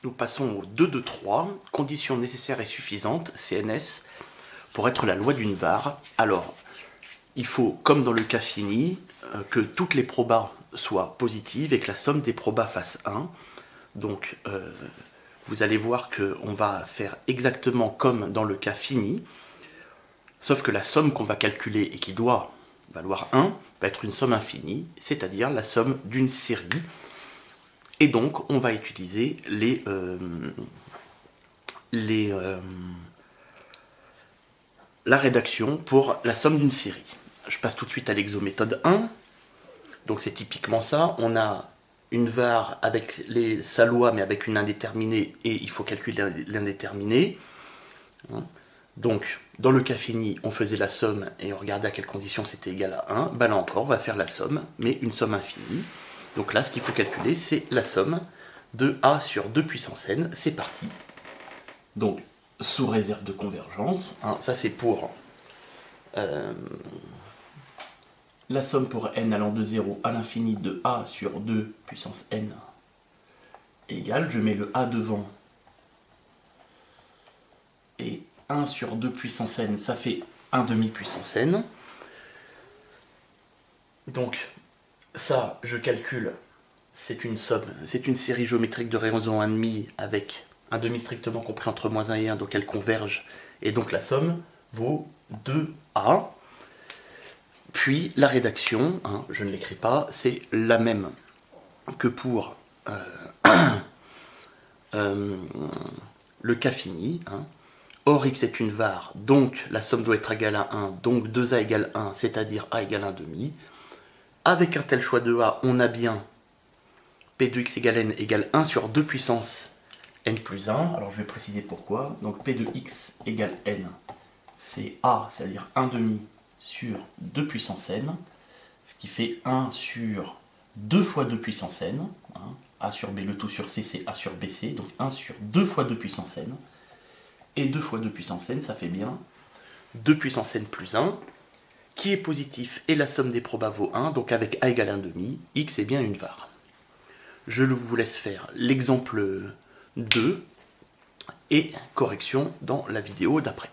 Nous passons au 2 de 3, conditions nécessaires et suffisantes, CNS, pour être la loi d'une var. Alors, il faut, comme dans le cas fini, que toutes les probas soient positives et que la somme des probas fasse 1. Donc, vous allez voir qu'on va faire exactement comme dans le cas fini, sauf que la somme qu'on va calculer et qui doit valoir 1 va être une somme infinie, c'est-à-dire la somme d'une série. Et donc, on va utiliser la rédaction pour la somme d'une série. Je passe tout de suite à l'exométhode 1. Donc c'est typiquement ça. On a une var avec sa loi, mais avec une indéterminée, et il faut calculer l'indéterminée. Donc, dans le cas fini, on faisait la somme et on regardait à quelles conditions c'était égal à 1. Ben là encore, on va faire la somme, mais une somme infinie. Donc là, ce qu'il faut calculer, c'est la somme de a sur 2 puissance n. C'est parti. Donc, sous réserve de convergence, ça c'est pour la somme pour n allant de 0 à l'infini de a sur 2 puissance n égale, je mets le a devant, et 1 sur 2 puissance n, ça fait 1 demi puissance n. Donc, ça, je calcule, c'est une somme, c'est une série géométrique de raison 1,5 avec un demi strictement compris entre moins 1 et 1, donc elle converge, et donc la somme vaut 2a. Puis la rédaction, je ne l'écris pas, c'est la même que pour le cas fini. Or x est une var, donc la somme doit être égale à 1, donc 2a égale 1, c'est-à-dire a égale 1 demi. Avec un tel choix de a, on a bien p de x égale n égale 1 sur 2 puissance n plus 1. Alors je vais préciser pourquoi. Donc p de x égale n, c'est a, c'est-à-dire 1 demi sur 2 puissance n, ce qui fait 1 sur 2 fois 2 puissance n. A sur b, le tout sur c, c'est a sur bc, donc 1 sur 2 fois 2 puissance n. Et 2 fois 2 puissance n, ça fait bien 2 puissance n plus 1, qui est positif, et la somme des probas vaut 1, donc avec a égale 1 demi, x est bien une var. Je vous laisse faire l'exemple 2 et correction dans la vidéo d'après.